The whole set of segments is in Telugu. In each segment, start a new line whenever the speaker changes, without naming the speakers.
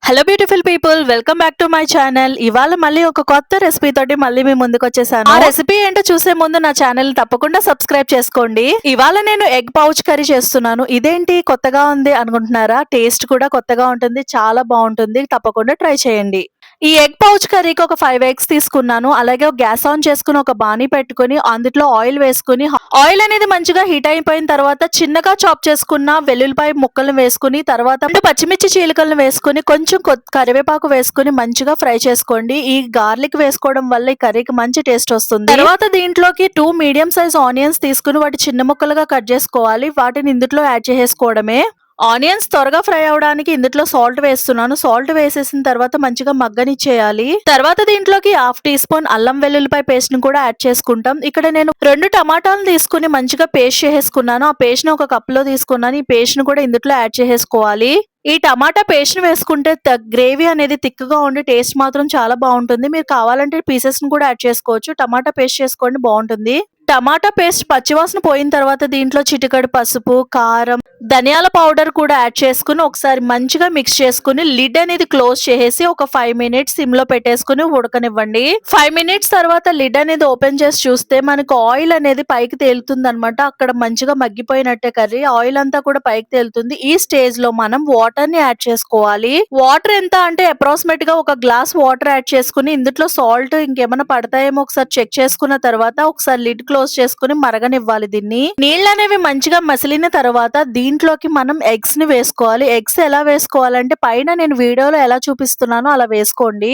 Hello beautiful people, welcome back to my channel. ఇవాళ మళ్ళీ ఒక కొత్త రెసిపీ తోటి మళ్ళీ మీ ముందుకు వచ్చేసాను. ఆ రెసిపీ ఏంటో చూసే ముందు నా ఛానల్ తప్పకుండా సబ్స్క్రైబ్ చేసుకోండి. ఇవాళ నేను ఎగ్ పౌచ్ కర్రీ చేస్తున్నాను. ఇదేంటి కొత్తగా ఉంది అనుకుంటున్నారా? టేస్ట్ కూడా కొత్తగా ఉంటుంది, చాలా బాగుంటుంది. తప్పకుండా ట్రై చేయండి. ఈ ఎగ్ పౌచ్ కర్రీకి ఒక 5 ఎగ్స్ తీసుకున్నాను. అలాగే ఒక గ్యాస్ ఆన్ చేసుకుని ఒక బాణీ పెట్టుకుని అందులో ఆయిల్ వేసుకుని, ఆయిల్ అనేది మంచిగా హీట్ అయిపోయిన తర్వాత చిన్నగా చాప్ చేసుకున్న వెల్లుల్లిపాయ ముక్కలను వేసుకుని, తర్వాత 2 పచ్చిమిర్చి చీలికలను వేసుకుని, కొంచెం కరివేపాకు వేసుకుని మంచిగా ఫ్రై చేసుకోండి. ఈ గార్లిక్ వేసుకోవడం వల్ల ఈ కర్రీకి మంచి టేస్ట్ వస్తుంది. తర్వాత దీంట్లోకి 2 మీడియం సైజ్ ఆనియన్స్ తీసుకుని వాటి చిన్న ముక్కలుగా కట్ చేసుకోవాలి. వాటిని ఇందులో యాడ్ చేసుకోవడమే. ఆనియన్స్ త్వరగా ఫ్రై అవడానికి ఇందులో సాల్ట్ వేస్తున్నాను. సాల్ట్ వేసేసిన తర్వాత మంచిగా మగ్గనిచ్చేయాలి. తర్వాత దీంట్లోకి 1/2 టీ స్పూన్ అల్లం వెల్లుల్లిపాయ పేస్ట్ ని కూడా యాడ్ చేసుకుంటాం. ఇక్కడ నేను 2 టమాటాలు తీసుకుని మంచిగా పేస్ట్ చేసేసుకున్నాను. ఆ పేస్ట్ ని ఒక కప్ లో తీసుకున్నాను. ఈ పేస్ట్ ని కూడా ఇందులో యాడ్ చేసేసుకోవాలి. ఈ టమాటా పేస్ట్ ని వేసుకుంటే గ్రేవీ అనేది థిక్గా ఉండి టేస్ట్ మాత్రం చాలా బాగుంటుంది. మీరు కావాలంటే పీసెస్ ని కూడా యాడ్ చేసుకోవచ్చు. టమాటా పేస్ట్ చేసుకోండి, బాగుంటుంది. టమాటా పేస్ట్ పచ్చివాసన పోయిన తర్వాత దీంట్లో చిటికెడు పసుపు, కారం, ధనియాల పౌడర్ కూడా యాడ్ చేసుకుని ఒకసారి మంచిగా మిక్స్ చేసుకుని లిడ్ అనేది క్లోజ్ చేసేసి ఒక 5 మినిట్స్ సిమ్ లో పెట్టేసుకుని ఉడకనివ్వండి. 5 మినిట్స్ తర్వాత లిడ్ అనేది ఓపెన్ చేసి చూస్తే మనకు ఆయిల్ అనేది పైకి తేలుతుంది అనమాట. అక్కడ మంచిగా మగ్గిపోయినట్టే కర్రీ, ఆయిల్ అంతా కూడా పైకి తేలుతుంది. ఈ స్టేజ్ లో మనం వాటర్ ని యాడ్ చేసుకోవాలి. వాటర్ ఎంత అంటే అప్రాక్సిమేట్ గా ఒక గ్లాస్ వాటర్ యాడ్ చేసుకుని ఇందులో సాల్ట్ ఇంకేమైనా పడతాయేమో ఒకసారి చెక్ చేసుకున్న తర్వాత ఒకసారి లిడ్ క్లోజ్ చేసుకుని మరగనివ్వాలి. దీన్ని నీళ్ళు అనేవి మంచిగా మసిలిన తర్వాత దీంట్లోకి మనం ఎగ్స్ ని వేసుకోవాలి. ఎగ్స్ ఎలా వేసుకోవాలంటే పైన నేను వీడియోలో ఎలా చూపిస్తున్నానో అలా వేసుకోండి.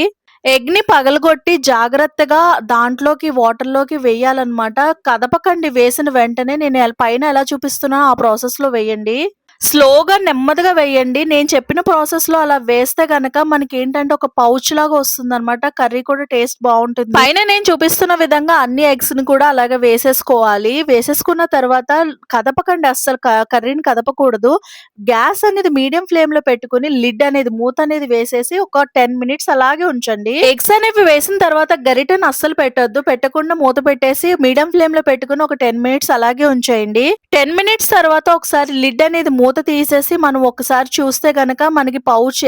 ఎగ్ ని పగలగొట్టి జాగ్రత్తగా దాంట్లోకి వాటర్ లోకి వేయాలన్నమాట. కదపకండి. వేసిన వెంటనే నేను పైన ఎలా చూపిస్తున్నానో ఆ ప్రాసెస్ లో వేయండి. స్లోగా నెమ్మదిగా వేయండి. నేను చెప్పిన ప్రాసెస్ లో అలా వేస్తే గనక మనకి ఏంటంటే ఒక పౌచ్ లాగా వస్తుంది అనమాట. కర్రీ కూడా టేస్ట్ బాగుంటుంది. పైన నేను చూపిస్తున్న విధంగా అన్ని ఎగ్స్ ని కూడా అలాగే వేసేసుకోవాలి. వేసేసుకున్న తర్వాత కదపకండి, అస్సలు కర్రీని కదపకూడదు. గ్యాస్ అనేది మీడియం ఫ్లేమ్ లో పెట్టుకుని లిడ్ అనేది మూత అనేది వేసేసి ఒక 10 మినిట్స్ అలాగే ఉంచండి. ఎగ్స్ అనేవి వేసిన తర్వాత గరిటెను అస్సలు పెట్టొద్దు. పెట్టకుండా మూత పెట్టేసి మీడియం ఫ్లేమ్ లో పెట్టుకుని ఒక 10 మినిట్స్ అలాగే ఉంచేయండి. 10 మినిట్స్ తర్వాత ఒకసారి లిడ్ అనేది మూత తీసేసి మనం ఒకసారి చూస్తే గనక మనకి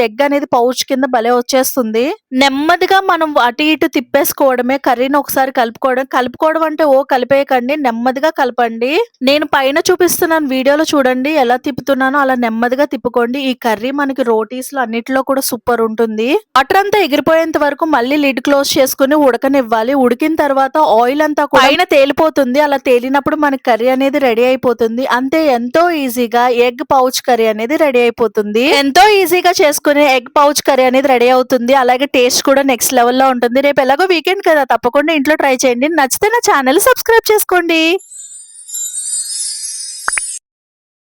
ఎగ్ అనేది పౌచ్ కింద భలే వచ్చేస్తుంది. నెమ్మదిగా మనం అటు ఇటు తిప్పేసుకోవడమే. కర్రీని ఒకసారి కలుపుకోవడం అంటే కలిపేయకండి, నెమ్మదిగా కలపండి. నేను పైన చూపిస్తున్నాను, వీడియోలో చూడండి ఎలా తిప్పుతున్నానో అలా నెమ్మదిగా తిప్పుకోండి. ఈ కర్రీ మనకి రోటీస్ లో అన్నిటిలో కూడా సూపర్ ఉంటుంది. వాటర్ అంతా ఎగిరిపోయేంత వరకు మళ్ళీ లిడ్ క్లోజ్ చేసుకుని ఉడకనివ్వాలి. ఉడికిన తర్వాత ఆయిల్ అంతా పైన తేలిపోతుంది. అలా తేలినప్పుడు మనకి కర్రీ అనేది రెడీ అయిపోతుంది. అంతే, ఎంతో ఈజీగా ఎగ్ పౌచ్ కర్రీ అనేది రెడీ అయిపోతుంది. ఎంతో ఈజీగా చేసుకునే ఎగ్ పౌచ్ కర్రీ అనేది రెడీ అవుతుంది. అలాగే టేస్ట్ కూడా నెక్స్ట్ లెవెల్ లో ఉంటుంది. రేపు ఎలాగో వీకెండ్ కదా, తప్పకుండా ఇంట్లో ట్రై చేయండి. నచ్చితే నా ఛానల్ సబ్స్క్రైబ్ చేసుకోండి.